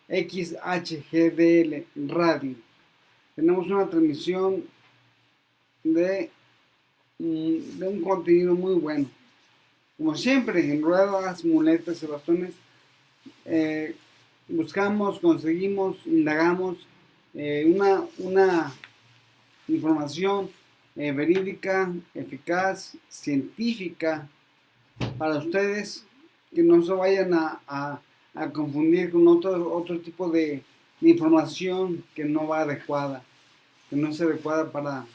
XHGDL Radio. Tenemos una transmisión de un contenido muy bueno. Como siempre, en ruedas, muletas y bastones, buscamos, conseguimos, indagamos una información verídica, eficaz, científica para ustedes, que no se vayan a confundir con otro tipo de información que no va adecuada, que no es adecuada para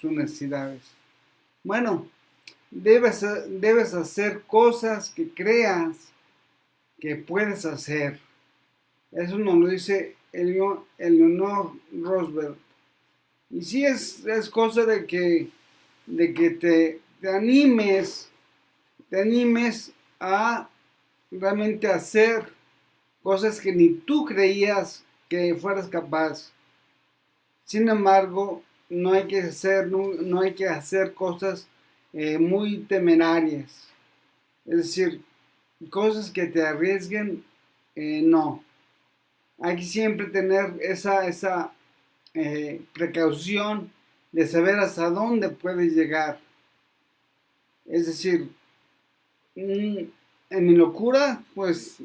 sus necesidades. Bueno, debes hacer cosas que creas que puedes hacer. Eso nos lo dice Eleanor Roosevelt. Y sí es cosa de que te animes a realmente hacer cosas que ni tú creías que fueras capaz. Sin embargo, no hay que hacer cosas muy temerarias. Es decir, cosas que te arriesguen, no. Hay que siempre tener esa precaución de saber hasta dónde puedes llegar. Es decir, en mi locura, pues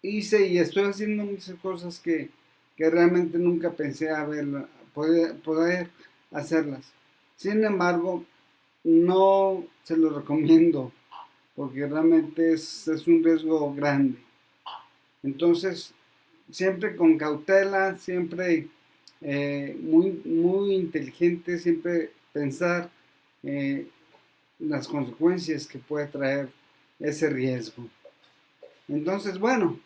hice y estoy haciendo muchas cosas que realmente nunca pensé poder hacerlas. Sin embargo, no se lo recomiendo porque realmente es un riesgo grande. Entonces, siempre con cautela, siempre muy inteligente, siempre pensar eh, las consecuencias que puede traer ese riesgo. Entonces, bueno,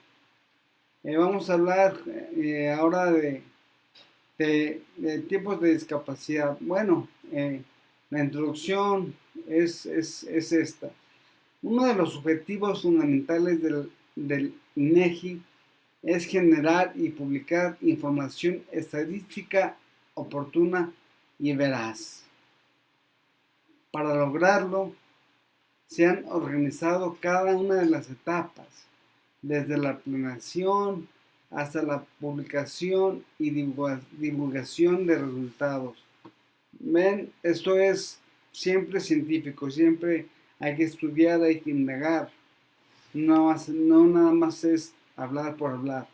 vamos a hablar ahora de tipos de discapacidad. Bueno, la introducción es esta. Uno de los objetivos fundamentales del INEGI es generar y publicar información estadística oportuna y veraz. Para lograrlo, se han organizado cada una de las etapas, desde la planeación hasta la publicación y divulgación de resultados. Ven, esto es siempre científico, siempre hay que estudiar, hay que indagar, no nada más es hablar por hablar.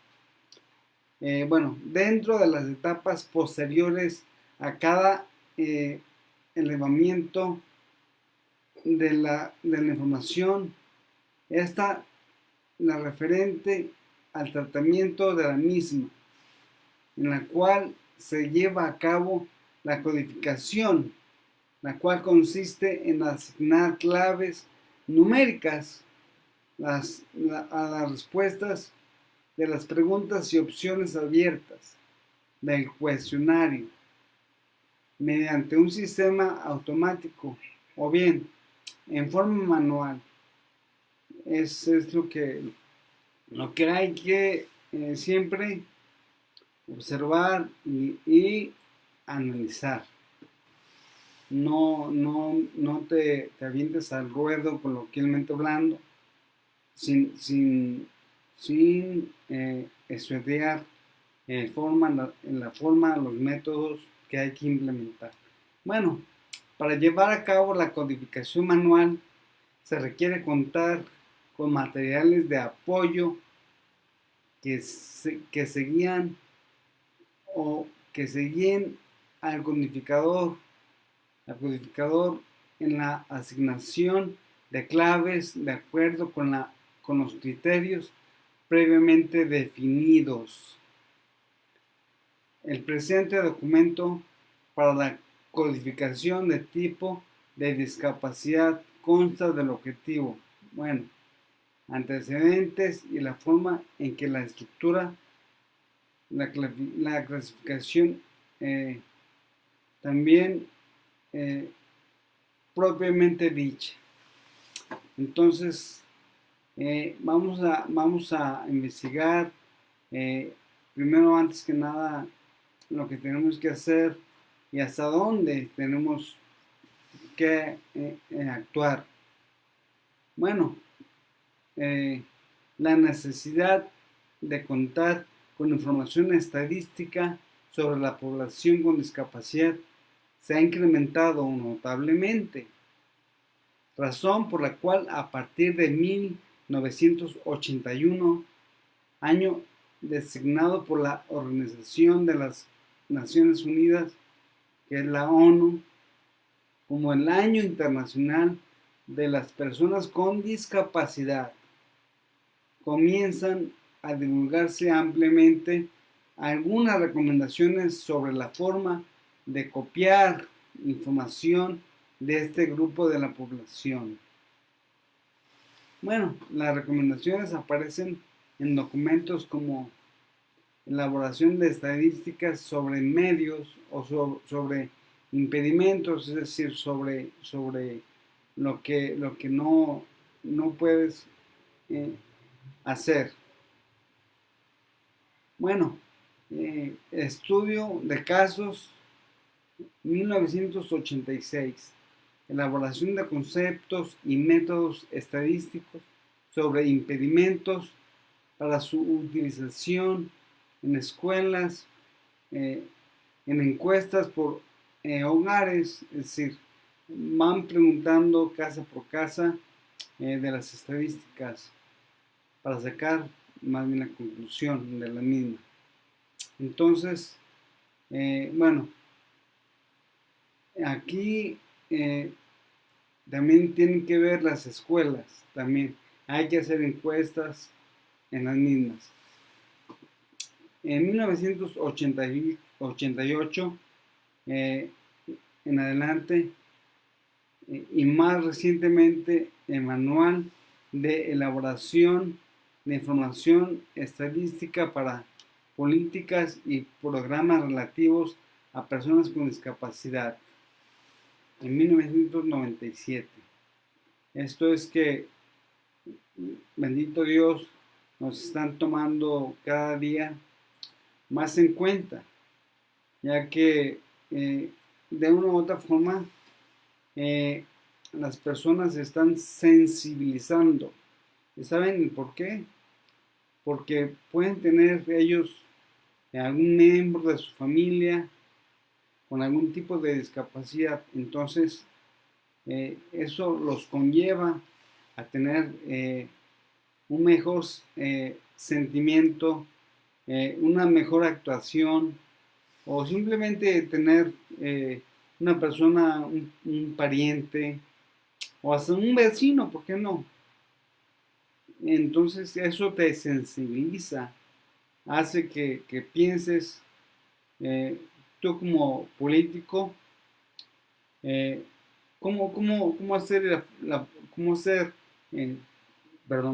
Bueno, dentro de las etapas posteriores a cada elevamiento de la información, está la referente al tratamiento de la misma, en la cual se lleva a cabo la codificación, la cual consiste en asignar claves numéricas a las respuestas de las preguntas y opciones abiertas del cuestionario mediante un sistema automático o bien en forma manual. Es lo que hay que siempre observar y analizar. No te avientes al ruedo coloquialmente hablando sin estudiar en la forma, los métodos que hay que implementar. Bueno, para llevar a cabo la codificación manual se requiere contar con materiales de apoyo que seguían o que seguían al codificador en la asignación de claves de acuerdo con los criterios previamente definidos. El presente documento para la codificación de tipo de discapacidad consta del objetivo, bueno, antecedentes y la forma en que la estructura, la clasificación también propiamente dicha. Entonces, vamos a investigar primero, antes que nada, lo que tenemos que hacer y hasta dónde tenemos que actuar. Bueno, la necesidad de contar con información estadística sobre la población con discapacidad se ha incrementado notablemente, razón por la cual a partir de 1981, año designado por la Organización de las Naciones Unidas, que es la ONU, como el Año Internacional de las Personas con Discapacidad, comienzan a divulgarse ampliamente algunas recomendaciones sobre la forma de copiar información de este grupo de la población. Bueno, las recomendaciones aparecen en documentos como elaboración de estadísticas sobre medios o sobre impedimentos, es decir, sobre lo que no puedes hacer. Bueno, estudio de casos 1986, elaboración de conceptos y métodos estadísticos sobre impedimentos para su utilización en escuelas, en encuestas por hogares, es decir, van preguntando casa por casa de las estadísticas para sacar más bien la conclusión de la misma. Entonces, bueno, aquí también tienen que ver las escuelas, también hay que hacer encuestas en las mismas. En 1988 en adelante y más recientemente el Manual de Elaboración de Información Estadística para Políticas y Programas Relativos a Personas con Discapacidad en 1997. Esto es que, bendito Dios, nos están tomando cada día más en cuenta, ya que de una u otra forma las personas se están sensibilizando. ¿Y saben por qué? Porque pueden tener ellos algún miembro de su familia con algún tipo de discapacidad, entonces eso los conlleva a tener un mejor sentimiento, una mejor actuación, o simplemente tener una persona, un pariente, o hasta un vecino, ¿por qué no? Entonces eso te sensibiliza, hace que pienses, tú como político, cómo hacer cómo hacer,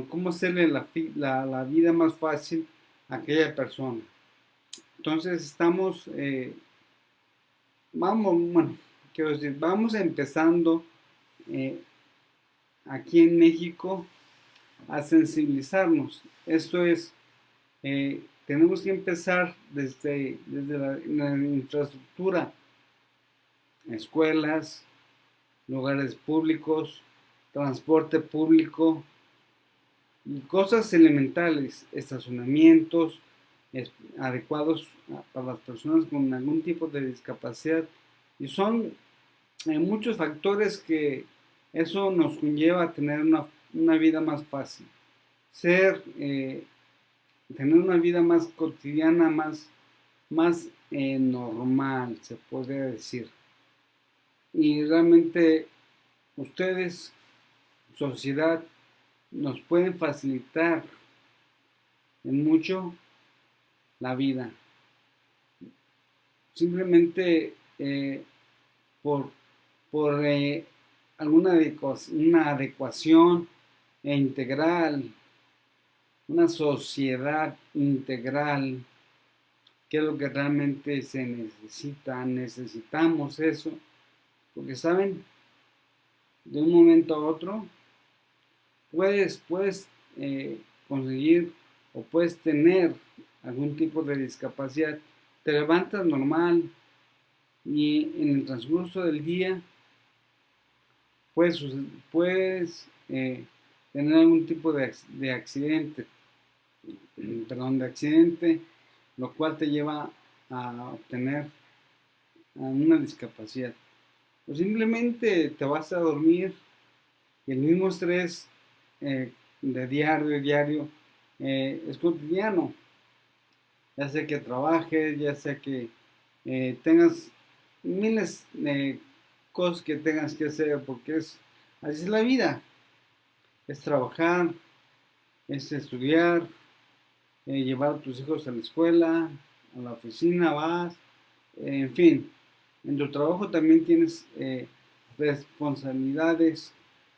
cómo hacerle la vida más fácil a aquella persona. Entonces estamos, vamos empezando aquí en México a sensibilizarnos. Esto es, tenemos que empezar desde la infraestructura, escuelas, lugares públicos, transporte público, y cosas elementales, estacionamientos adecuados para las personas con algún tipo de discapacidad. Y son muchos factores que eso nos conlleva a tener una vida más fácil. Tener una vida más cotidiana, más normal, se podría decir. Y realmente ustedes, sociedad, nos pueden facilitar en mucho la vida. Simplemente por alguna una adecuación integral, una sociedad integral, que es lo que realmente se necesita. Necesitamos eso, porque saben, de un momento a otro puedes conseguir o puedes tener algún tipo de discapacidad, te levantas normal y en el transcurso del día puedes tener algún tipo de accidente, lo cual te lleva a obtener una discapacidad. O simplemente te vas a dormir y el mismo estrés de diario es cotidiano, ya sea que trabajes, ya sea que tengas miles de cosas que tengas que hacer, porque así es la vida, es trabajar, es estudiar, llevar a tus hijos a la escuela, a la oficina vas, en fin, en tu trabajo también tienes responsabilidades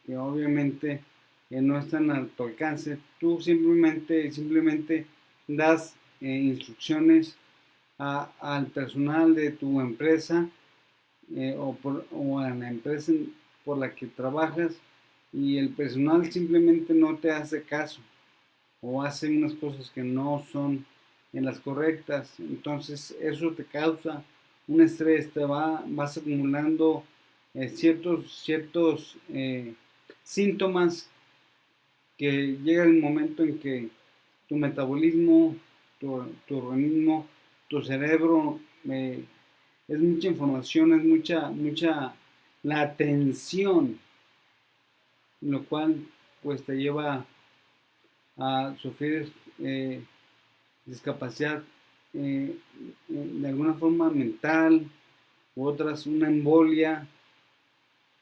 que obviamente no están a tu alcance. Tú simplemente das instrucciones al personal de tu empresa o a la empresa por la que trabajas y el personal simplemente no te hace caso o hace unas cosas que no son en las correctas. Entonces eso te causa un estrés, vas acumulando ciertos síntomas que llega el momento en que tu metabolismo, tu organismo, tu cerebro, es mucha información, es mucha la atención, lo cual pues te lleva a sufrir discapacidad de alguna forma mental, u otras una embolia,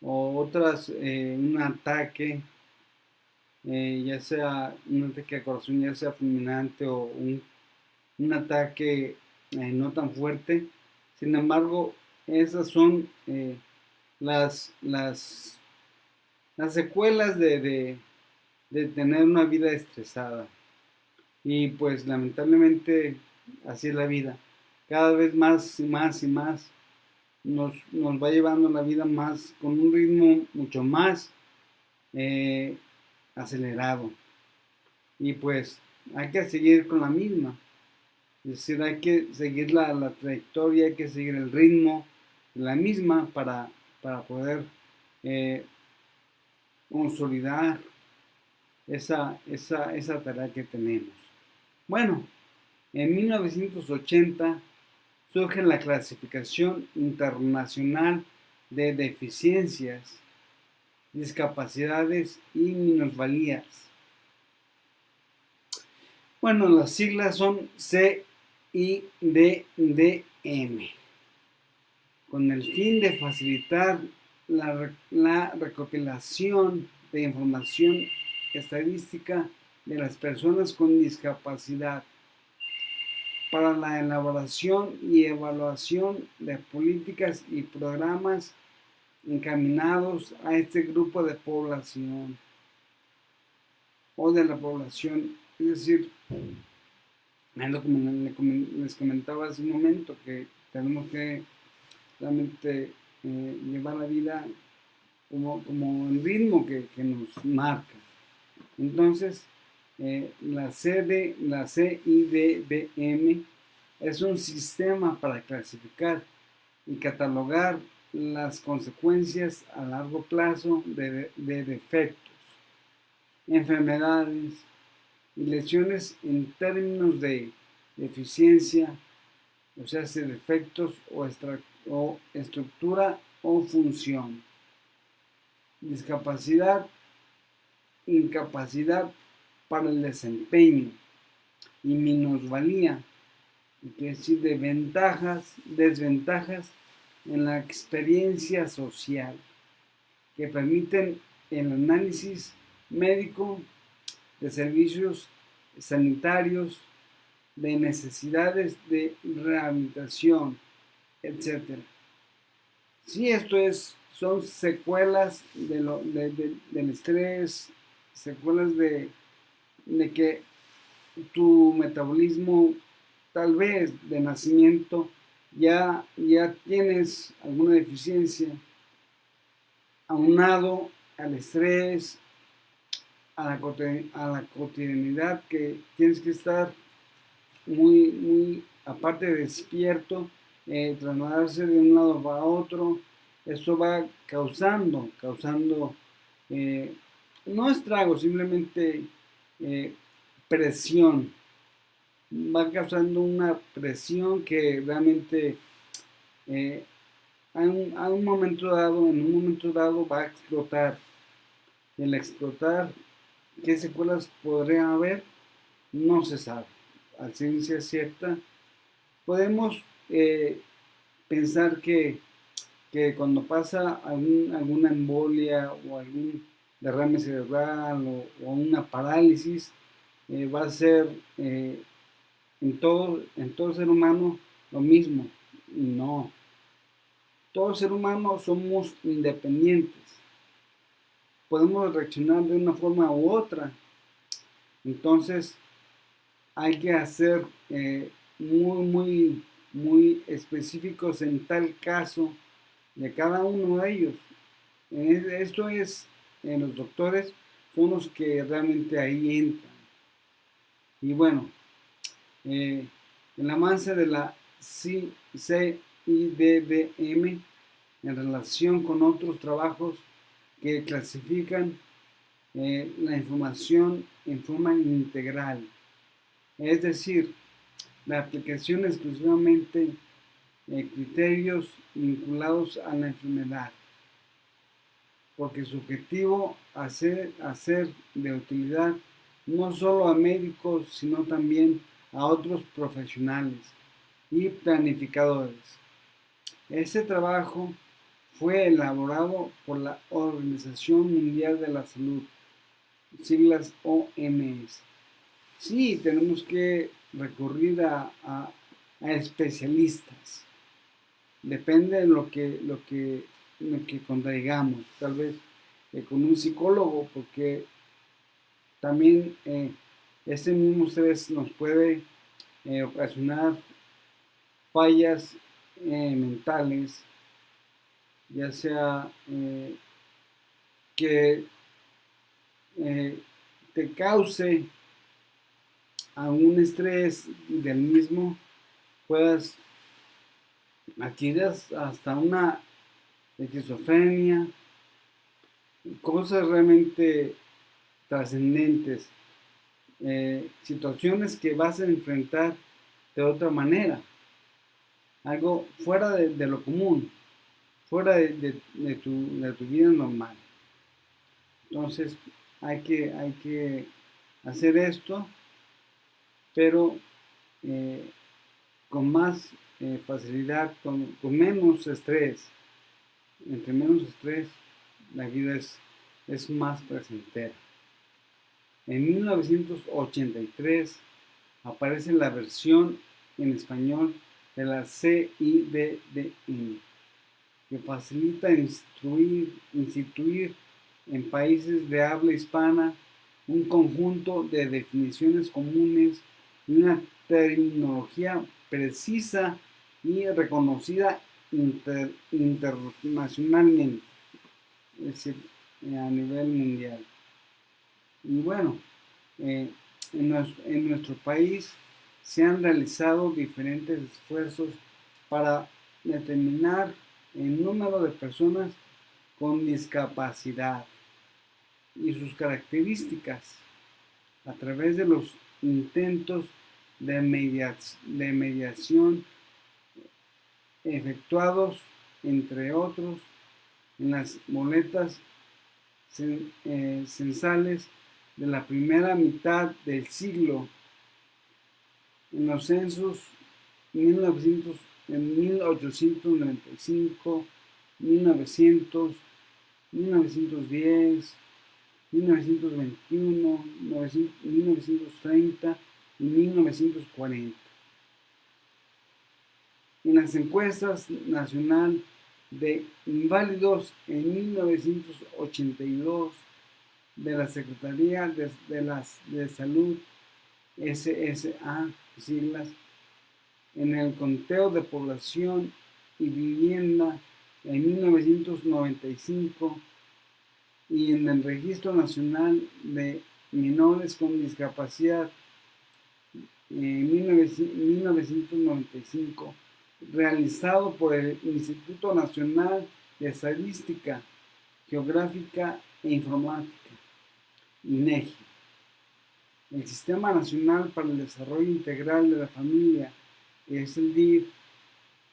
o otras un ataque, ya sea un ataque al corazón, ya sea fulminante o un ataque no tan fuerte. Sin embargo, esas son las, las secuelas de tener una vida estresada. Y pues lamentablemente así es la vida. Cada vez más y más y más nos va llevando la vida más con un ritmo mucho más eh, acelerado. Y pues hay que seguir con la misma. Es decir, hay que seguir la trayectoria, hay que seguir el ritmo de la misma para poder eh, consolidar esa tarea que tenemos. Bueno, en 1980 surge la Clasificación Internacional de Deficiencias, Discapacidades y Minusvalías. Bueno, las siglas son CIDDM, con el fin de facilitar la recopilación de información estadística de las personas con discapacidad para la elaboración y evaluación de políticas y programas encaminados a este grupo de población o de la población. Es decir, les comentaba hace un momento que tenemos que realmente llevar la vida como el ritmo que nos marca. Entonces, la CIDDM es un sistema para clasificar y catalogar las consecuencias a largo plazo de defectos, enfermedades y lesiones en términos de eficiencia, o sea, defectos o estructura o función, discapacidad, incapacidad para el desempeño y minusvalía, es decir, de desventajas en la experiencia social que permiten el análisis médico de servicios sanitarios, de necesidades de rehabilitación, etc. Sí, son secuelas del estrés, secuelas de que tu metabolismo tal vez de nacimiento ya tienes alguna deficiencia aunado al estrés, a la cotidianidad que tienes que estar muy aparte de despierto, trasladarse de un lado para otro. Eso va causando no estragos, simplemente presión va causando una presión que realmente eh, en un momento dado va a explotar. Y el explotar, ¿qué secuelas podría haber? No se sabe. A ciencia cierta, podemos pensar que cuando pasa alguna embolia o algún derrame cerebral o una parálisis, va a ser en todo ser humano lo mismo. Y no, todo ser humano somos independientes. Podemos reaccionar de una forma u otra. Entonces hay que hacer muy específicos en tal caso de cada uno de ellos. Esto es, los doctores son los que realmente ahí entran. Y bueno, el avance de la CIDDM en relación con otros trabajos que clasifican la información en forma integral, es decir, la aplicación exclusivamente de criterios vinculados a la enfermedad, porque su objetivo hacer de utilidad no solo a médicos, sino también a otros profesionales y planificadores. Este trabajo fue elaborado por la Organización Mundial de la Salud, siglas OMS. Sí, tenemos que recurrir a especialistas. Depende de lo que contraigamos. Tal vez con un psicólogo, porque también este mismo estrés nos puede ocasionar fallas mentales, ya sea que te cause algún estrés del mismo, puedas adquirir hasta una esquizofrenia, cosas realmente trascendentes, situaciones que vas a enfrentar de otra manera, algo fuera de lo común, fuera de tu vida normal. Entonces hay que hacer esto, pero con más con menos estrés. Entre menos estrés, la vida es más placentera. En 1983 aparece la versión en español de la CIDDM, que facilita instituir en países de habla hispana un conjunto de definiciones comunes y una terminología precisa y reconocida internacionalmente, es decir, a nivel mundial. Y bueno, en nuestro país se han realizado diferentes esfuerzos para determinar el número de personas con discapacidad y sus características a través de los intentos de mediación efectuados, entre otros, en las boletas censales de la primera mitad del siglo, en los censos 1895, 1900, 1910, 1921, 1930 y 1940. En las encuestas nacional de inválidos en 1982 de la Secretaría de Salud, SSA, siglas, en el conteo de población y vivienda en 1995 y en el Registro Nacional de Menores con Discapacidad en 1995, realizado por el Instituto Nacional de Estadística Geográfica e Informática, INEGI. el Sistema Nacional para el Desarrollo Integral de la Familia, que es el DIF,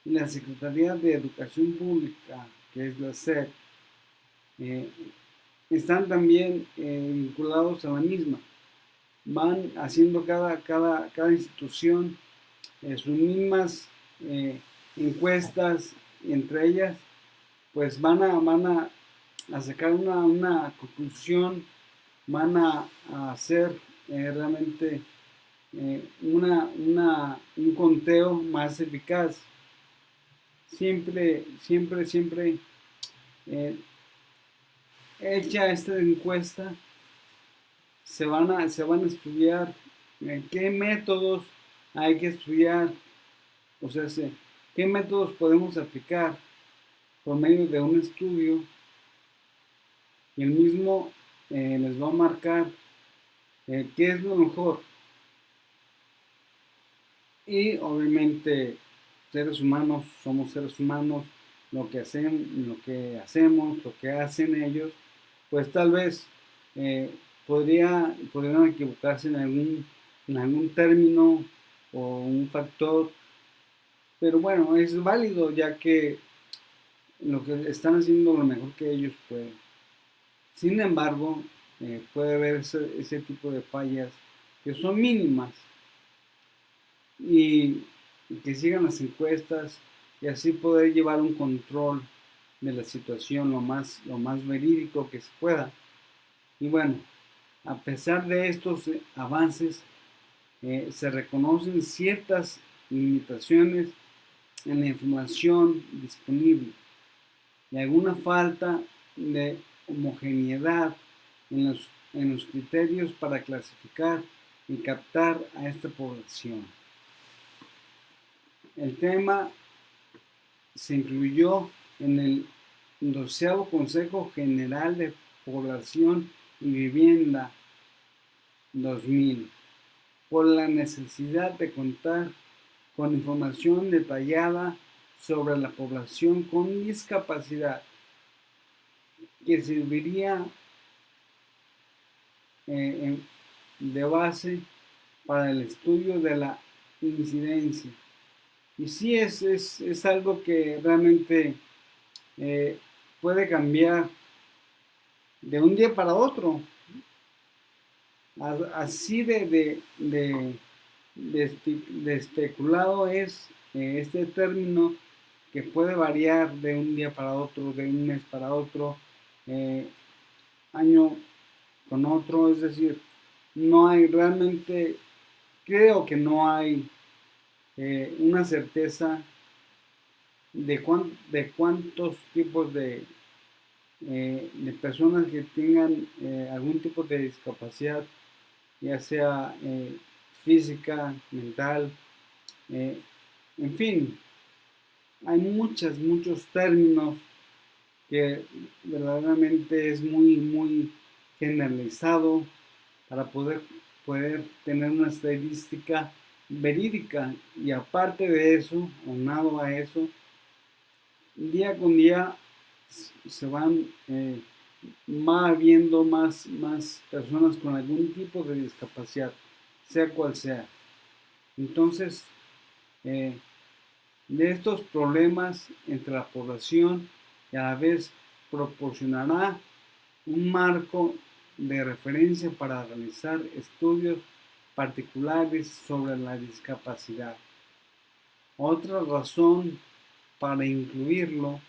y la Secretaría de Educación Pública, que es la SEP, eh, están también vinculados a la misma. Van haciendo cada institución sus mismas encuestas, entre ellas, pues van a sacar una conclusión, van a hacer realmente un conteo más eficaz. Siempre eh, hecha esta encuesta, se van a estudiar qué métodos hay que estudiar, o sea, qué métodos podemos aplicar por medio de un estudio, y el mismo les va a marcar qué es lo mejor. Y obviamente somos seres humanos, lo que hacen ellos, pues tal vez eh, podrían equivocarse en algún término o un factor, pero bueno, es válido ya que lo que están haciendo lo mejor que ellos pueden. Sin embargo, puede haber ese tipo de fallas que son mínimas, y que sigan las encuestas y así poder llevar un control de la situación lo más verídico que se pueda. Y bueno, a pesar de estos avances, se reconocen ciertas limitaciones en la información disponible y alguna falta de homogeneidad en los criterios para clasificar y captar a esta población. El tema se incluyó en el 12º Consejo General de Población y Vivienda 2000, por la necesidad de contar con información detallada sobre la población con discapacidad, que serviría de base para el estudio de la incidencia. Y sí, es algo que realmente eh, puede cambiar de un día para otro. Así de especulado es este término, que puede variar de un día para otro, de un mes para otro, año con otro. Es decir, no hay realmente, creo que no hay una certeza de cuántos tipos de personas que tengan algún tipo de discapacidad, ya sea física, mental, eh, en fin, hay muchos términos que verdaderamente es muy generalizado para poder tener una estadística verídica. Y aparte de eso, aunado a eso, día con día se van viendo más personas con algún tipo de discapacidad, sea cual sea. Entonces, eh, de estos problemas entre la población, y a la vez proporcionará un marco de referencia para realizar estudios particulares sobre la discapacidad. Otra razón para incluirlo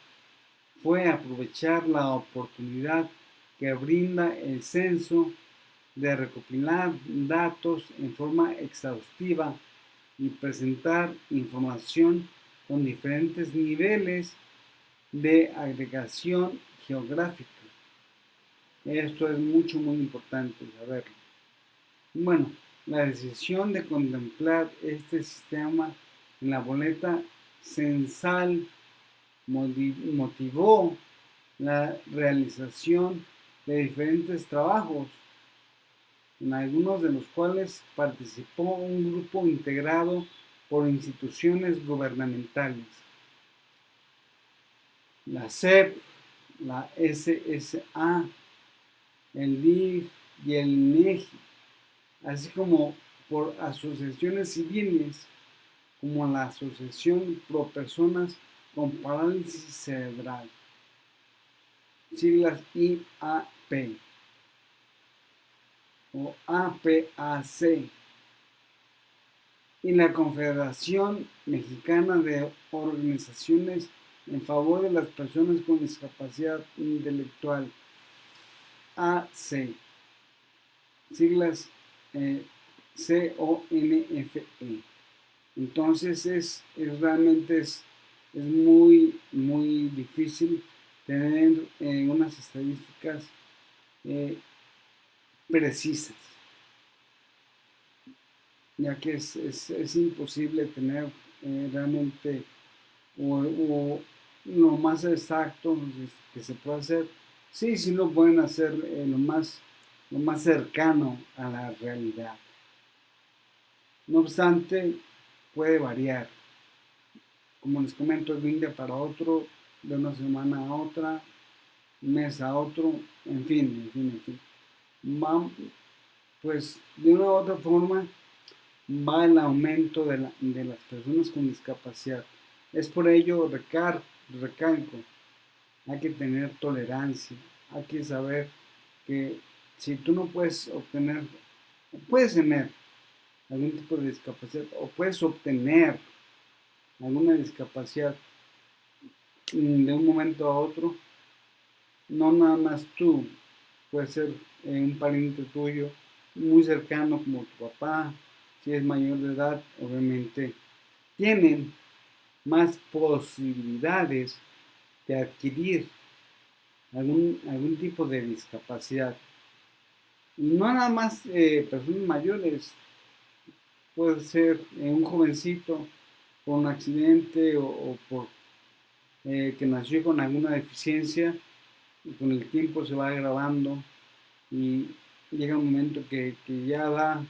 fue aprovechar la oportunidad que brinda el censo de recopilar datos en forma exhaustiva y presentar información con diferentes niveles de agregación geográfica. Esto es muy importante saberlo. Bueno, la decisión de contemplar este sistema en la boleta censal motivó la realización de diferentes trabajos, en algunos de los cuales participó un grupo integrado por instituciones gubernamentales, la SEP, la SSA, el DIF y el INEGI. así como por asociaciones civiles, como la Asociación Pro Personas con Parálisis Cerebral, siglas IAP o APAC, y la Confederación Mexicana de Organizaciones en favor de las personas con discapacidad intelectual, AC, siglas CONFE. Entonces realmente es muy difícil tener unas estadísticas precisas, ya que es imposible tener realmente o lo más exacto que se puede hacer. Sí, sí lo pueden hacer lo más cercano a la realidad. No obstante, puede variar. Como les comento, de un día para otro, de una semana a otra, un mes a otro, en fin. Va, pues de una u otra forma va el aumento de las personas con discapacidad. Es por ello, recalco, hay que tener tolerancia, hay que saber que si tú no puedes obtener, puedes tener algún tipo de discapacidad o puedes obtener alguna discapacidad de un momento a otro, no nada más tú, puede ser un pariente tuyo muy cercano como tu papá, si es mayor de edad, obviamente tienen más posibilidades de adquirir algún tipo de discapacidad. Y no nada más personas mayores, puede ser un jovencito por un accidente o por que nació con alguna deficiencia y con el tiempo se va agravando y llega un momento que ya da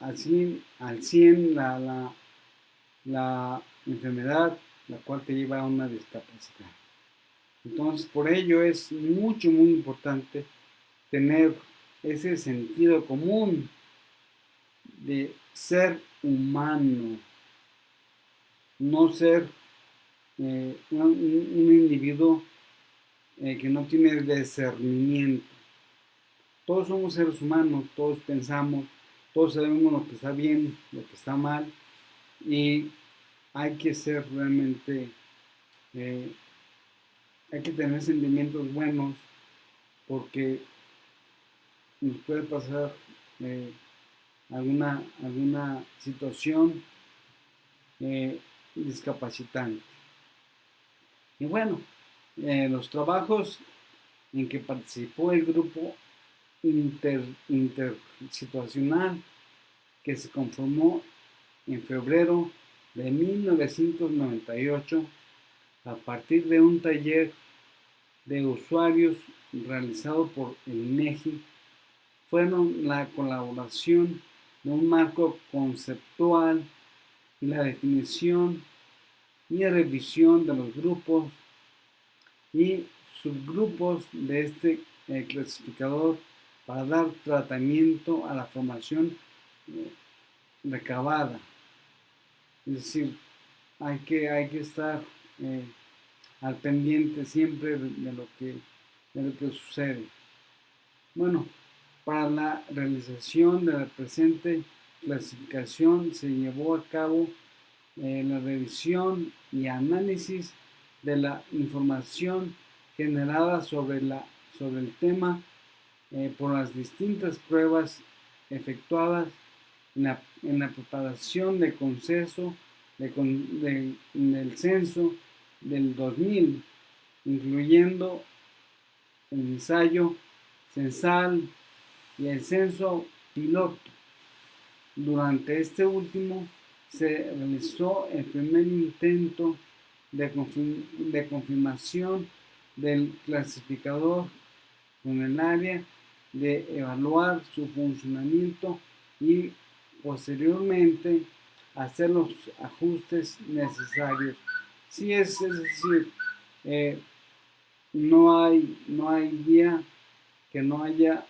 al 100 la enfermedad, la cual te lleva a una discapacidad. Entonces, por ello es muy importante tener ese sentido común de ser humano, no ser un individuo que no tiene discernimiento. Todos somos seres humanos, todos pensamos, todos sabemos lo que está bien, lo que está mal, y hay que ser realmente, eh, hay que tener sentimientos buenos porque nos puede pasar eh, alguna situación discapacitante. Y bueno, los trabajos en que participó el grupo intersituacional que se conformó en febrero de 1998 a partir de un taller de usuarios realizado por el INEGI fueron la colaboración de un marco conceptual y la definición y revisión de los grupos y subgrupos de este clasificador para dar tratamiento a la formación recabada. Es decir, hay que estar al pendiente siempre de lo que sucede. Bueno, para la realización de la presente clasificación se llevó a cabo la revisión y análisis de la información generada sobre el tema por las distintas pruebas efectuadas en la preparación del consenso del censo del 2000, incluyendo el ensayo censal y el censo piloto. Durante este último se realizó el primer intento de confirmación del clasificador con el área de evaluar su funcionamiento y posteriormente hacer los ajustes necesarios. Sí, es decir, no hay día que no haya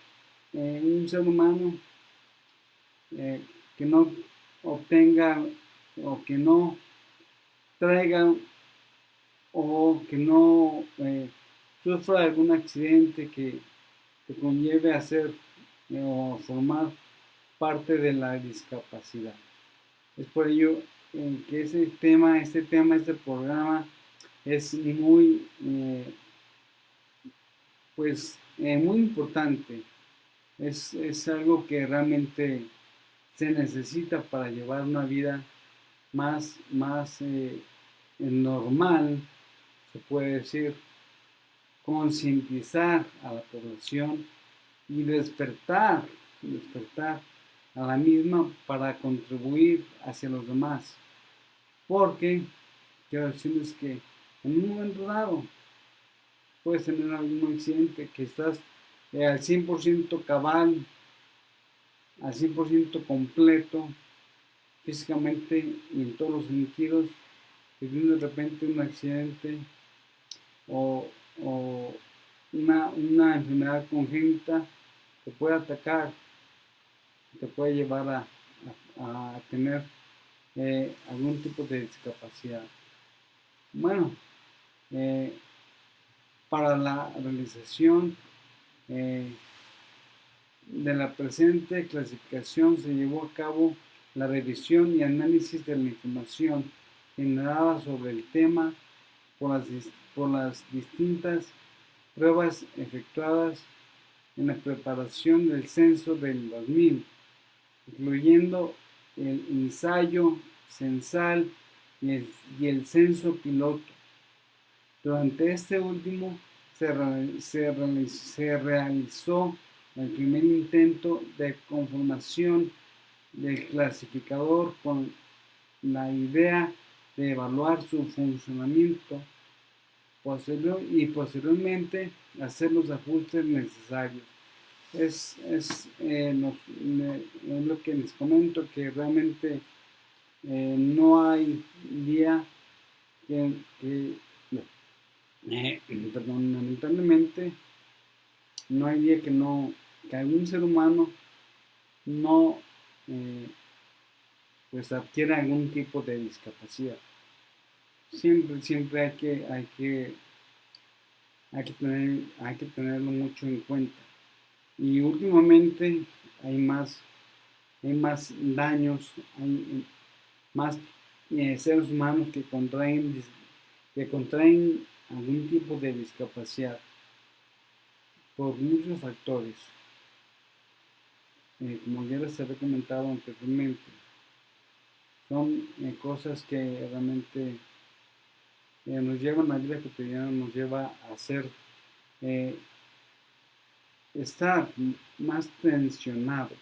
un ser humano que no obtenga o que no traiga o que no sufra algún accidente que conlleve a ser o formar parte de la discapacidad. Es por ello que este programa es muy, muy importante. Es algo que realmente se necesita para llevar una vida más normal, se puede decir, concientizar a la población y despertar a la misma para contribuir hacia los demás. Porque quiero decirles que en un momento dado puedes tener algún accidente que estás al 100% cabal, al 100% completo, físicamente y en todos los sentidos, que viene de repente un accidente o una enfermedad congénita te puede atacar, te puede llevar a tener algún tipo de discapacidad. Bueno, para la realización de la presente clasificación se llevó a cabo la revisión y análisis de la información generada sobre el tema por las distintas pruebas efectuadas en la preparación del censo del 2000, incluyendo el ensayo censal y el censo piloto. Durante este último se realizó el primer intento de conformación del clasificador con la idea de evaluar su funcionamiento y posteriormente hacer los ajustes necesarios. Es lo que les comento, que realmente no hay día lamentablemente no hay día que algún ser humano no adquiera algún tipo de discapacidad. Siempre hay que tenerlo mucho en cuenta. Y últimamente hay más daños, hay más seres humanos que contraen algún tipo de discapacidad por muchos factores. Como ya les había comentado anteriormente, son cosas que realmente nos llevan a la vida cotidiana, nos lleva a hacer estar más tensionados.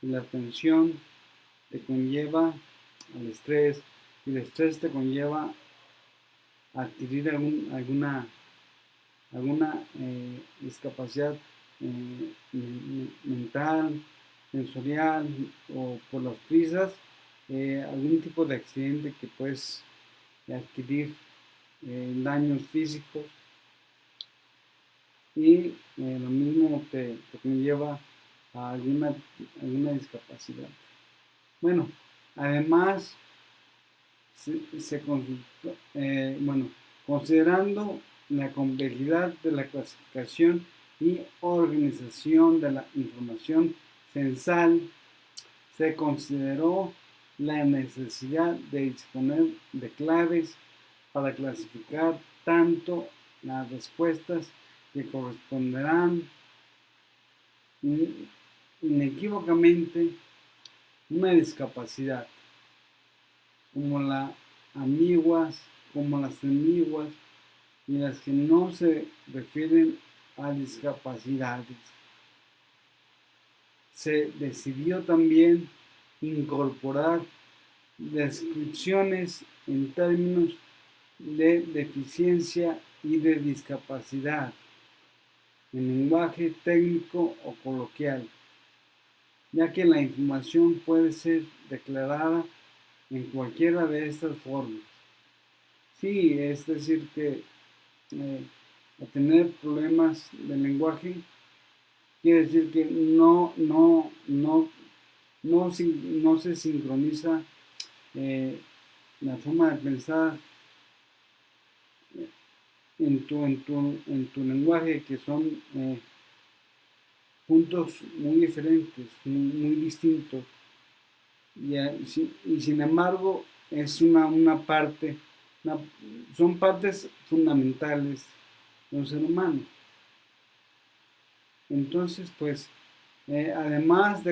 Y la tensión te conlleva al estrés, y el estrés te conlleva a adquirir alguna discapacidad mental, sensorial o por las prisas, algún tipo de accidente que puedes adquirir daños físicos, y lo mismo te conlleva a alguna discapacidad. Bueno, además considerando la complejidad de la clasificación y organización de la información censal, se consideró la necesidad de disponer de claves para clasificar tanto las respuestas que corresponderán inequívocamente una discapacidad, como las ambiguas y las que no se refieren a discapacidades. Se decidió también incorporar descripciones en términos de deficiencia y de discapacidad en lenguaje técnico o coloquial, ya que la información puede ser declarada en cualquiera de estas formas. Sí, es decir que a tener problemas de lenguaje quiere decir que no no se sincroniza la forma de pensar en tu lenguaje, que son puntos muy diferentes, muy distintos, y sin embargo es una parte, una, son partes fundamentales de un ser humano. Entonces, pues, además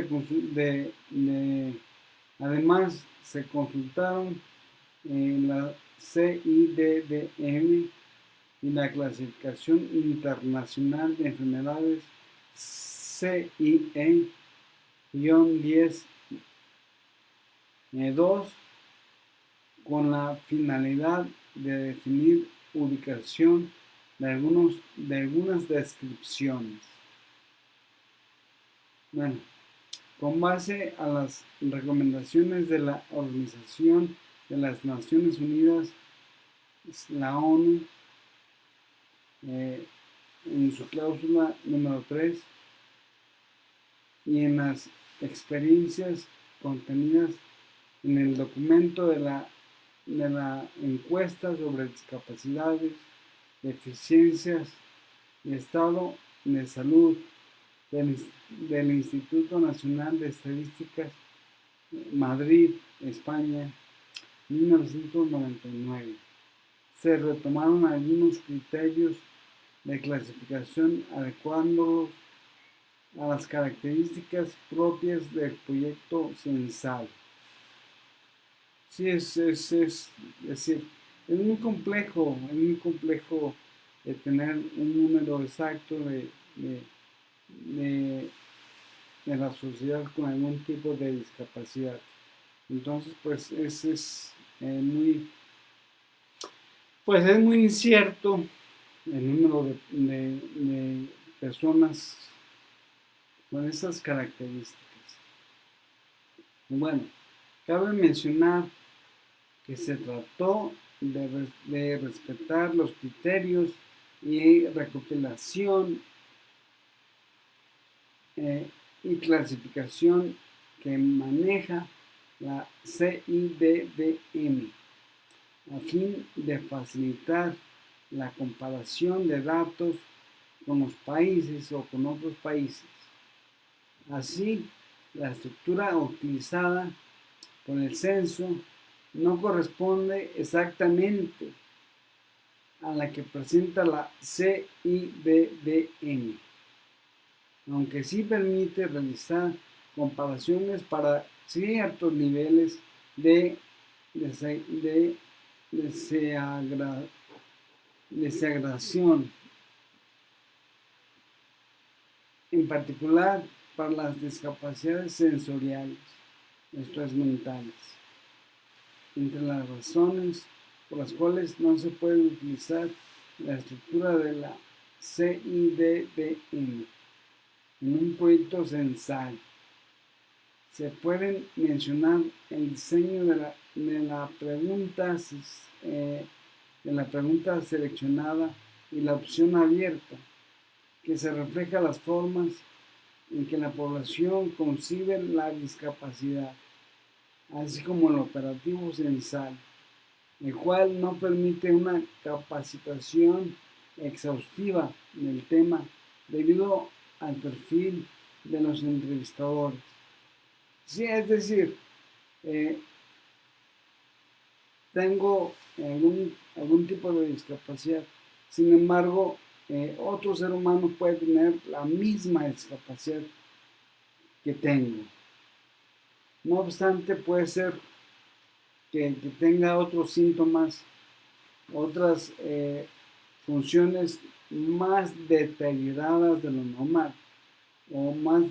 además se consultaron la CIDDM y la clasificación internacional de enfermedades CIE-10-2 con la finalidad de definir ubicación de algunas descripciones. Bueno, con base a las recomendaciones de la Organización de las Naciones Unidas, la ONU, en su cláusula número 3, y en las experiencias contenidas en el documento de la encuesta sobre discapacidades, deficiencias y estado de salud del Instituto Nacional de Estadísticas, Madrid, España, 1999. Se retomaron algunos criterios de clasificación adecuándolos a las características propias del proyecto censal. Sí, decir, es muy complejo tener un número exacto de, de la sociedad con algún tipo de discapacidad. Entonces, pues es muy incierto el número de personas con esas características. Bueno, cabe mencionar que se trató de respetar los criterios y recopilación y clasificación que maneja la CIDDM a fin de facilitar la comparación de datos con los países o con otros países. Así, la estructura utilizada por el censo no corresponde exactamente a la que presenta la CIDDM, aunque sí permite realizar comparaciones para ciertos niveles de desagradación, en particular para las discapacidades sensoriales, esto es mentales. Entre las razones por las cuales no se puede utilizar la estructura de la CIDDM en un proyecto censal, se pueden mencionar el diseño de la pregunta seleccionada y la opción abierta, que se refleja las formas en que la población concibe la discapacidad, así como el operativo censal, el cual no permite una capacitación exhaustiva del tema debido al perfil de los entrevistadores. Sí, es decir, tengo algún tipo de discapacidad, sin embargo, otro ser humano puede tener la misma discapacidad que tengo. No obstante, puede ser que tenga otros síntomas, otras funciones más deterioradas de lo normal o más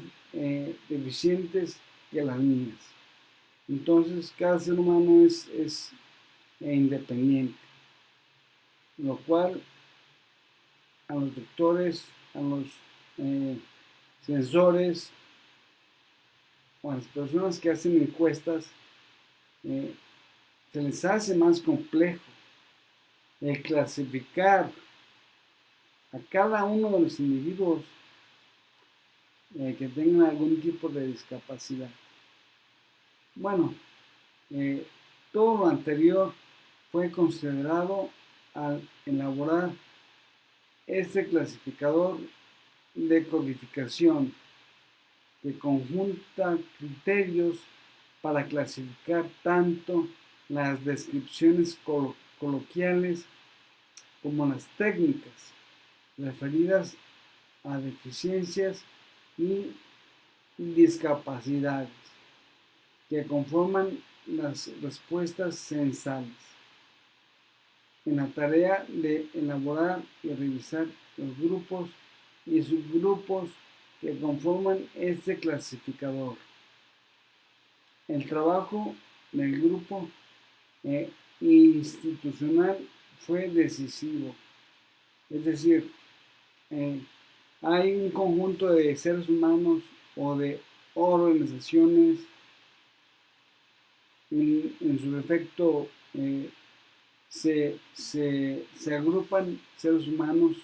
deficientes que las mías. Entonces, cada ser humano es independiente, lo cual a los doctores, a los censores o a las personas que hacen encuestas, se les hace más complejo el clasificar a cada uno de los individuos que tengan algún tipo de discapacidad. Bueno, todo lo anterior fue considerado al elaborar este clasificador de codificación que conjunta criterios para clasificar tanto las descripciones coloquiales como las técnicas referidas a deficiencias y discapacidades que conforman las respuestas censales. En la tarea de elaborar y revisar los grupos y subgrupos que conforman este clasificador. El trabajo del grupo institucional fue decisivo. Es decir, hay un conjunto de seres humanos o de organizaciones, en su defecto, se agrupan seres humanos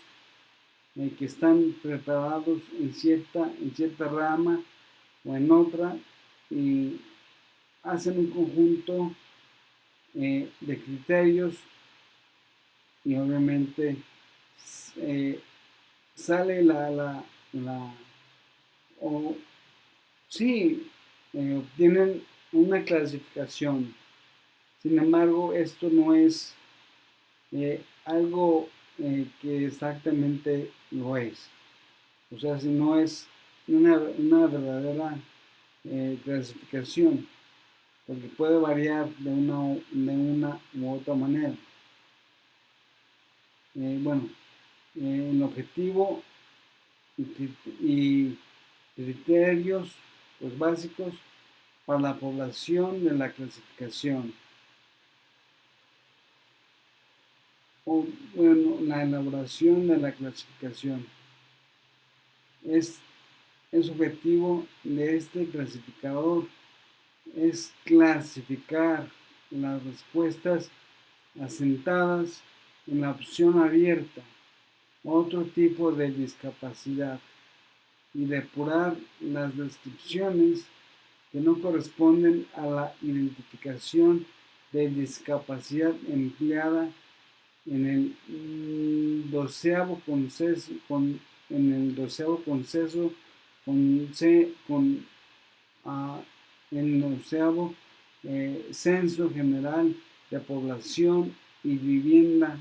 que están preparados en cierta rama o en otra y hacen un conjunto de criterios y obviamente sale o sí, obtienen una clasificación. Sin embargo, esto no es algo que exactamente lo es. O sea, si no es una verdadera clasificación, porque puede variar de una u otra manera. Bueno, el objetivo y criterios pues, básicos para la población de la clasificación. O, bueno, la elaboración de la clasificación. El objetivo de este clasificador es clasificar las respuestas asentadas en la opción abierta, otro tipo de discapacidad, y depurar las descripciones que no corresponden a la identificación de discapacidad empleada en el doceavo conceso, en el doceavo censo general de población y vivienda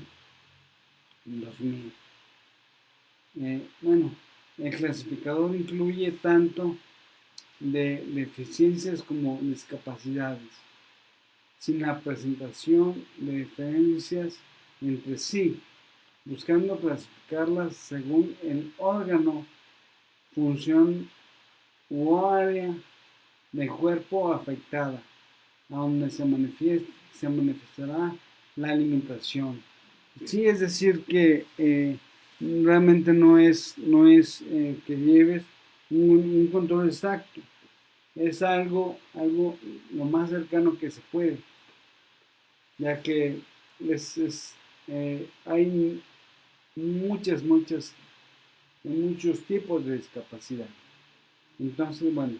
2000. Bueno, el clasificador incluye tanto de deficiencias como discapacidades, sin la presentación de diferencias entre sí, buscando clasificarlas según el órgano, función u área del cuerpo afectada, a donde se manifestará la alimentación. Sí, es decir que realmente no es que lleves un control exacto, es algo lo más cercano que se puede, ya que hay muchos tipos de discapacidad. Entonces, bueno,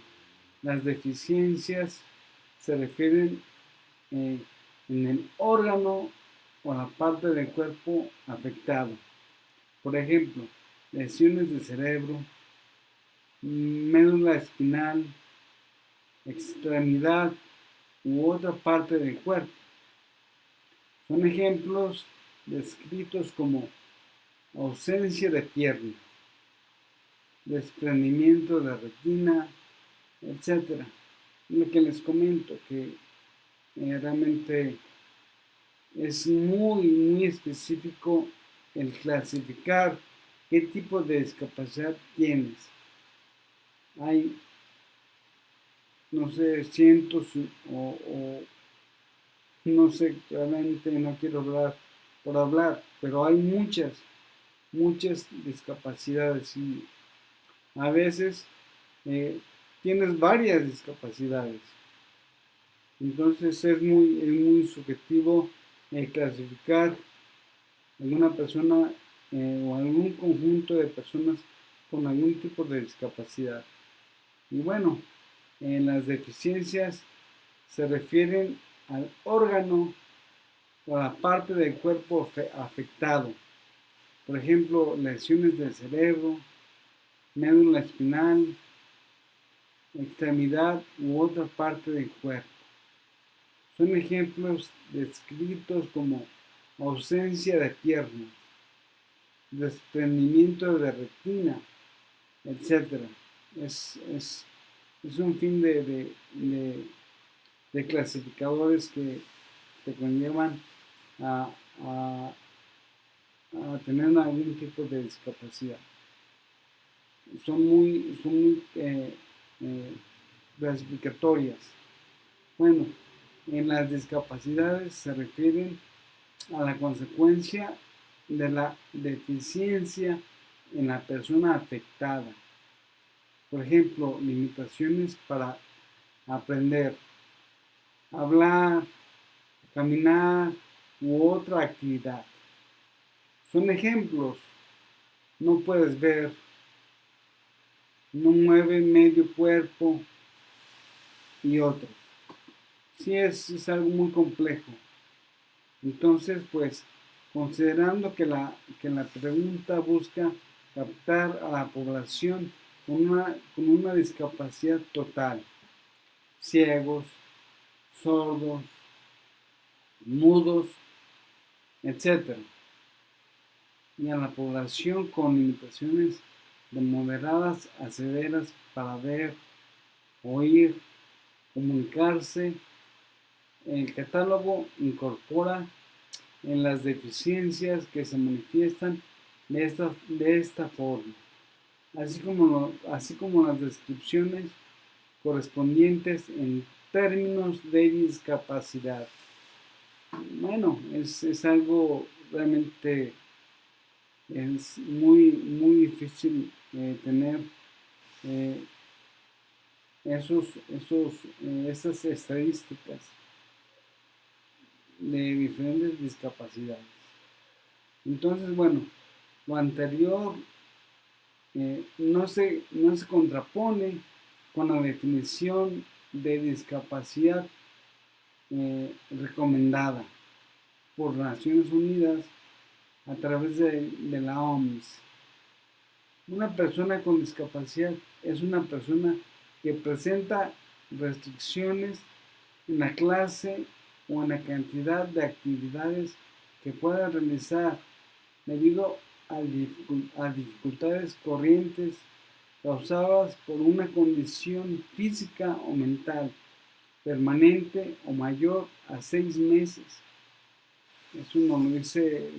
las deficiencias se refieren en el órgano o la parte del cuerpo afectado. Por ejemplo, lesiones del cerebro, médula espinal, extremidad u otra parte del cuerpo. Son ejemplos descritos como ausencia de pierna, desprendimiento de retina, etc. Lo que les comento, que realmente es muy específico el clasificar qué tipo de discapacidad tienes. Hay, no sé, cientos o no sé, realmente no quiero hablar por hablar, pero hay muchas discapacidades y a veces tienes varias discapacidades. Entonces es muy subjetivo clasificar alguna persona o algún conjunto de personas con algún tipo de discapacidad. Y bueno, las deficiencias se refieren al órgano o a la parte del cuerpo afectado. Por ejemplo, lesiones del cerebro, médula espinal, extremidad u otra parte del cuerpo. Son ejemplos descritos como ausencia de piernas, desprendimiento de retina, etc. Es un fin de clasificadores que te conllevan a, a, a tener algún tipo de discapacidad. Son muy clasificatorias. Bueno, en las discapacidades se refieren a la consecuencia de la deficiencia en la persona afectada. Por ejemplo, limitaciones para aprender, hablar, caminar u otra actividad. Son ejemplos. No puedes ver, no mueve medio cuerpo y otros. Sí, es algo muy complejo. Entonces, pues, considerando que la pregunta busca captar a la población con una discapacidad total, ciegos, sordos, mudos, etc., y a la población con limitaciones de moderadas a severas para ver, oír, comunicarse, el catálogo incorpora en las deficiencias que se manifiestan de esta forma, así como las descripciones correspondientes en términos de discapacidad. Bueno, es algo realmente es muy difícil tener esas estadísticas de diferentes discapacidades. Entonces, bueno, lo anterior no se contrapone con la definición de discapacidad recomendada por Naciones Unidas a través de la OMS. Una persona con discapacidad es una persona que presenta restricciones en la clase o en la cantidad de actividades que pueda realizar debido a dificultades corrientes causadas por una condición física o mental permanente o mayor a 6 meses. Eso nos lo dice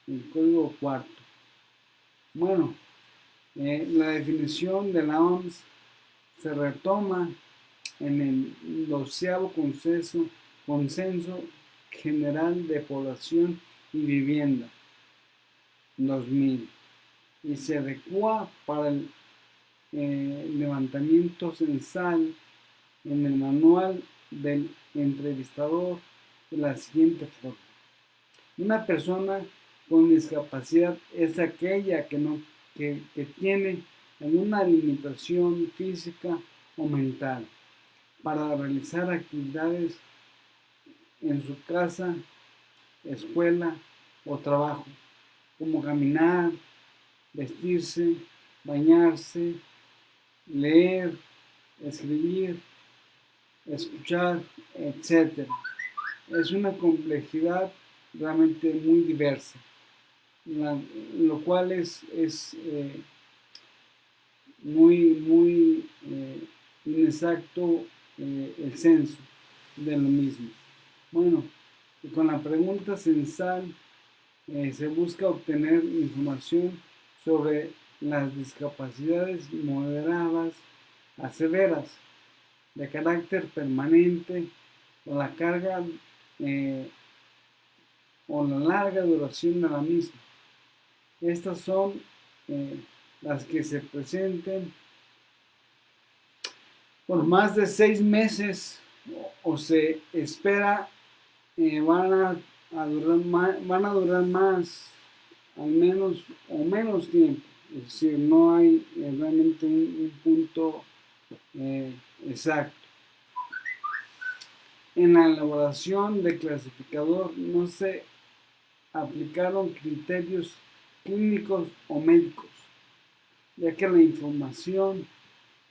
el código cuarto. Bueno, la definición de la OMS se retoma en el 12º Consenso General de Población y Vivienda 2000 y se adecua para el levantamiento censal en el manual del entrevistador de la siguiente forma. Una persona con discapacidad es aquella que tiene alguna limitación física o mental para realizar actividades en su casa, escuela o trabajo, como caminar, vestirse, bañarse, leer, escribir, escuchar, etc. Es una complejidad realmente muy diversa, lo cual es muy inexacto el censo de lo mismo. Bueno, y con la pregunta censal se busca obtener información sobre las discapacidades moderadas a severas de carácter permanente o la carga o la larga duración de la misma. Estas son las que se presenten por más de 6 meses o se espera van a durar más, al menos o menos tiempo. Es decir, no hay realmente un punto exacto. En la elaboración del clasificador no se aplicaron criterios clínicos o médicos, ya que la información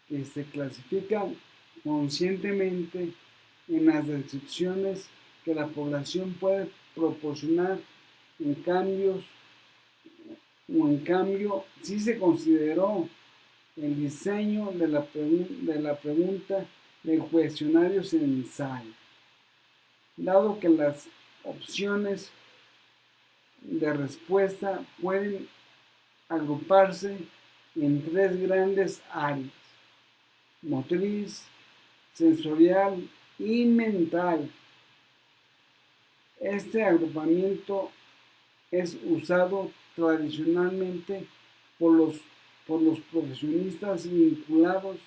que se clasifica conscientemente en las descripciones que la población puede proporcionar en cambio, sí se consideró el diseño de la pregunta del cuestionario censal, dado que las opciones de respuesta pueden agruparse en tres grandes áreas: motriz, sensorial y mental. Este agrupamiento es usado tradicionalmente por los profesionistas vinculados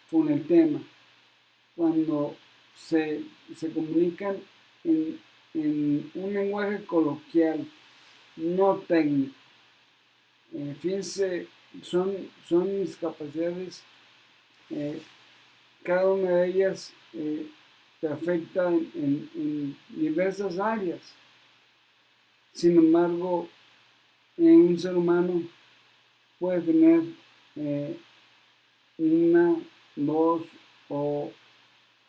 con el tema cuando se comunican en un lenguaje coloquial, no técnico. Fíjense, son discapacidades, cada una de ellas te afecta en diversas áreas. Sin embargo, en un ser humano puede tener una, dos o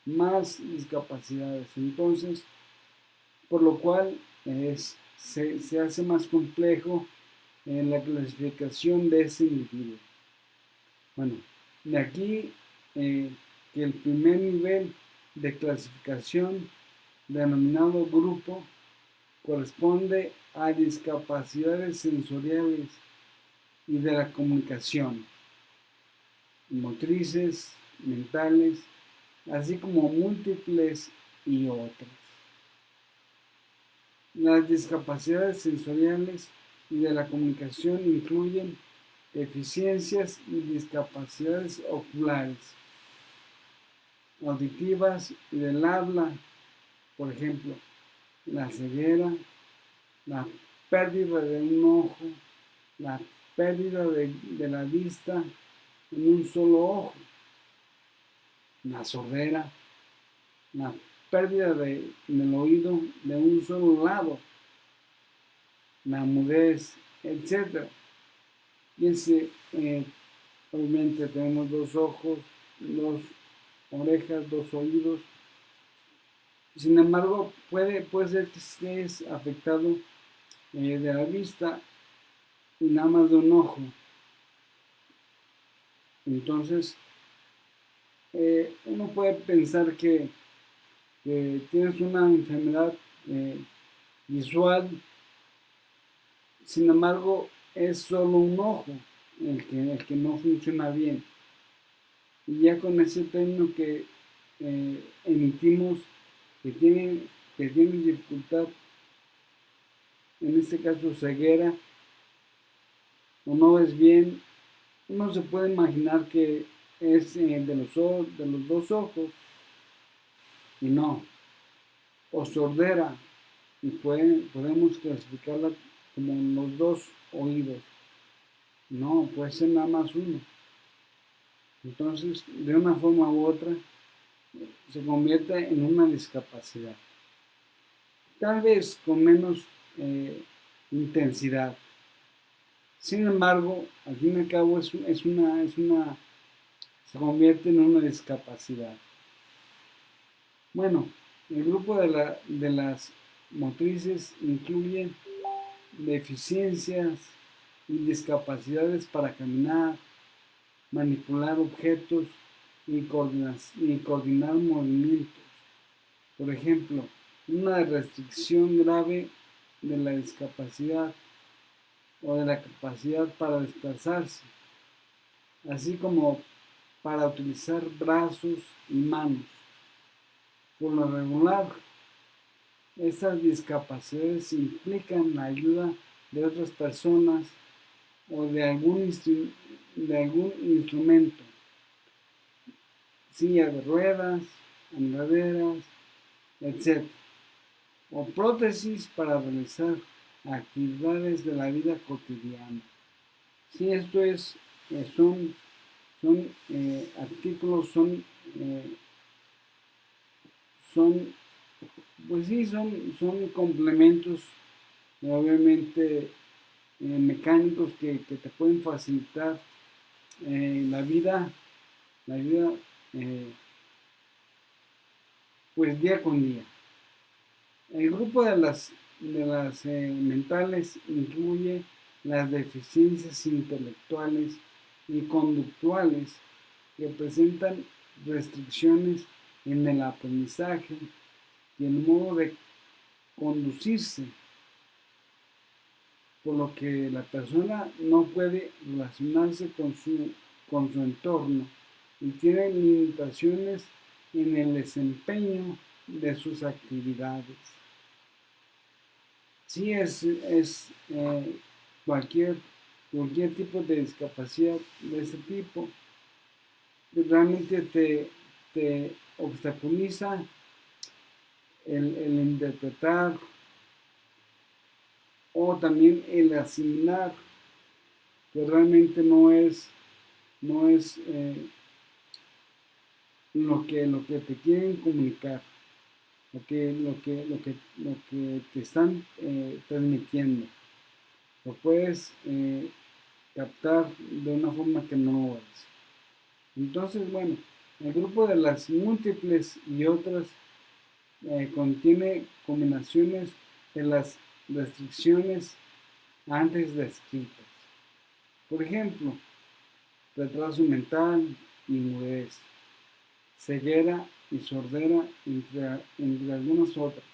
más discapacidades. Entonces, por lo cual se hace más complejo la clasificación de ese individuo. Bueno, de aquí que el primer nivel de clasificación, denominado grupo, corresponde a discapacidades sensoriales y de la comunicación, motrices, mentales, así como múltiples y otras. Las discapacidades sensoriales y de la comunicación incluyen deficiencias y discapacidades oculares, auditivas y del habla, por ejemplo, la ceguera, la pérdida de un ojo, la pérdida de la vista en un solo ojo, la sordera, la pérdida del oído de un solo lado, la mudez, etc. Fíjense, obviamente tenemos dos ojos, dos orejas, dos oídos. Sin embargo, puede ser que estés afectado de la vista y nada más de un ojo. Entonces, uno puede pensar que tienes una enfermedad visual, sin embargo, es solo un ojo el que no funciona bien. Y ya con ese término que emitimos, que tiene dificultad, en este caso ceguera, o no ves bien, uno se puede imaginar que es de los dos ojos, y no, o sordera, y podemos clasificarla como los dos oídos. No, puede ser nada más uno. Entonces, de una forma u otra, se convierte en una discapacidad. Tal vez con menos intensidad. Sin embargo, al fin y al cabo se convierte en una discapacidad. Bueno, el grupo de las motrices incluye deficiencias y discapacidades para caminar, manipular objetos y coordinar movimientos. Por ejemplo, una restricción grave de la discapacidad o de la capacidad para desplazarse, así como para utilizar brazos y manos. Por lo regular, estas discapacidades implican la ayuda de otras personas o de algún instrumento, silla de ruedas, andaderas, etc. O prótesis para realizar actividades de la vida cotidiana. Sí, esto son artículos, son Pues sí, son complementos, obviamente, mecánicos que te pueden facilitar la vida eh, pues día con día. El grupo de las mentales incluye las deficiencias intelectuales y conductuales que presentan restricciones en el aprendizaje y el modo de conducirse, por lo que la persona no puede relacionarse con su entorno y tiene limitaciones en el desempeño de sus actividades. Sí, cualquier, cualquier tipo de discapacidad de ese tipo realmente te obstaculiza el interpretar o también el asimilar, que realmente no es lo que te quieren comunicar, lo que te están transmitiendo. Lo puedes captar de una forma que no lo es. Entonces, bueno, el grupo de las múltiples y otras contiene combinaciones de las restricciones antes descritas. Por ejemplo, retraso mental y mudez, ceguera y sordera, entre algunas otras.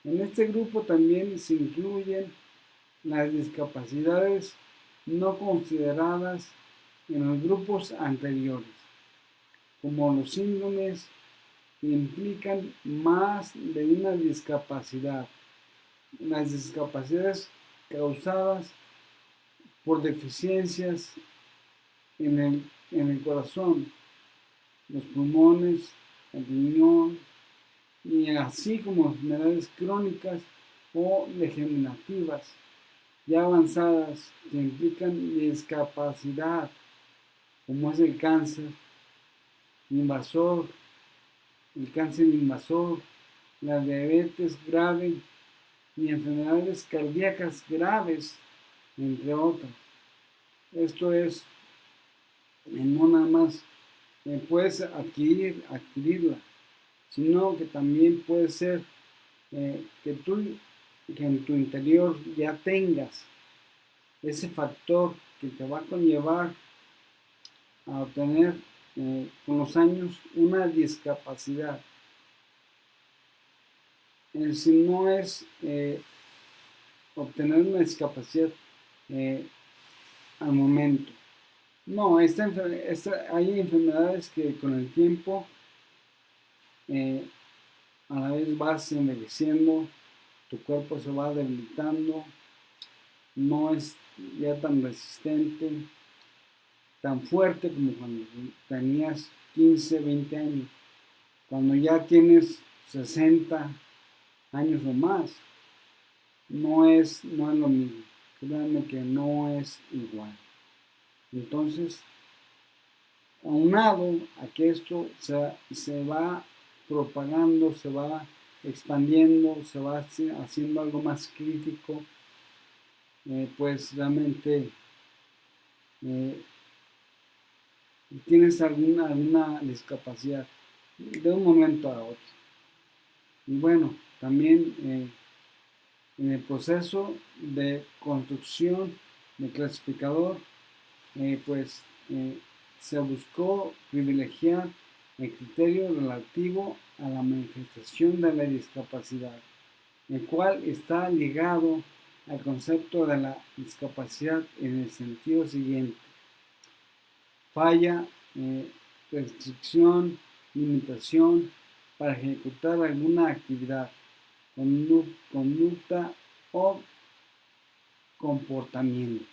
En este grupo también se incluyen las discapacidades no consideradas en los grupos anteriores, como los síndromes que implican más de una discapacidad. Las discapacidades causadas por deficiencias en el corazón, los pulmones, el riñón, y así como enfermedades crónicas o degenerativas ya avanzadas que implican discapacidad, como es invasor, el cáncer invasor, la diabetes grave y enfermedades cardíacas graves, entre otras. Esto es, no nada más puedes adquirirla, sino que también puede ser que en tu interior ya tengas ese factor que te va a conllevar a obtener con los años una discapacidad. Si no es obtener una discapacidad al momento. No, hay enfermedades que con el tiempo eh, a la vez vas envejeciendo, tu cuerpo se va debilitando, no es ya tan resistente, tan fuerte como cuando tenías 15, 20 años. Cuando ya tienes 60 años o más, no es lo mismo. Créanme que no es igual. Entonces, aunado a que esto se va propagando, se va expandiendo, se va haciendo algo más crítico, pues realmente eh, tienes alguna discapacidad de un momento a otro. Y bueno, también en el proceso de construcción del clasificador, pues se buscó privilegiar el criterio relativo a la manifestación de la discapacidad, el cual está ligado al concepto de la discapacidad en el sentido siguiente: falla, restricción, limitación para ejecutar alguna actividad, conducta o comportamiento.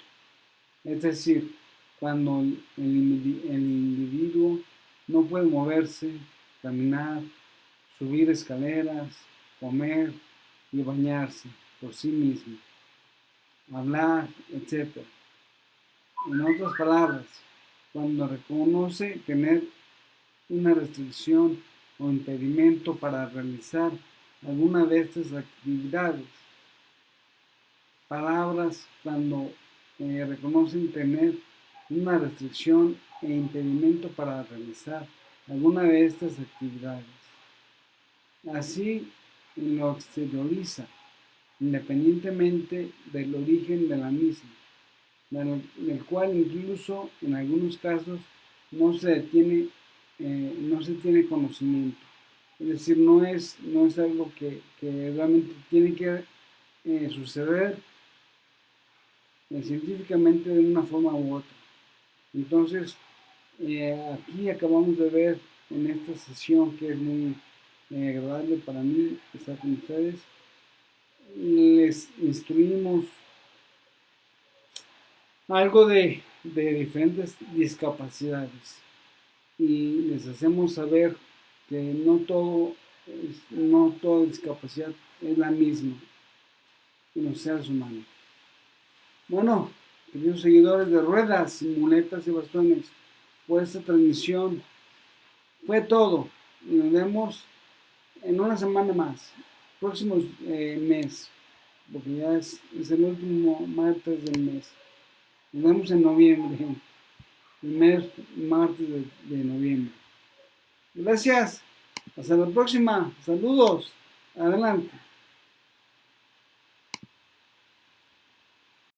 Es decir, cuando el individuo no puede moverse, caminar, subir escaleras, comer y bañarse por sí mismo, hablar, etc. En otras palabras, cuando reconoce tener una restricción o impedimento para realizar alguna de estas actividades. Palabras cuando reconocen tener una restricción e impedimento para realizar alguna de estas actividades. Así lo exterioriza, independientemente del origen de la misma, del cual incluso en algunos casos no se tiene conocimiento. Es decir, no es algo que realmente tiene que suceder científicamente de una forma u otra. Entonces, aquí acabamos de ver en esta sesión, que es muy agradable para mí estar con ustedes, les instruimos algo de diferentes discapacidades y les hacemos saber que no toda discapacidad es la misma en los seres humanos. Bueno, queridos seguidores de Ruedas, Muletas y Bastones, por esta transmisión fue todo. Y nos vemos en una semana más, próximo mes, porque ya es el último martes del mes. Nos vemos en noviembre, primer martes de noviembre. Gracias, hasta la próxima, saludos, adelante.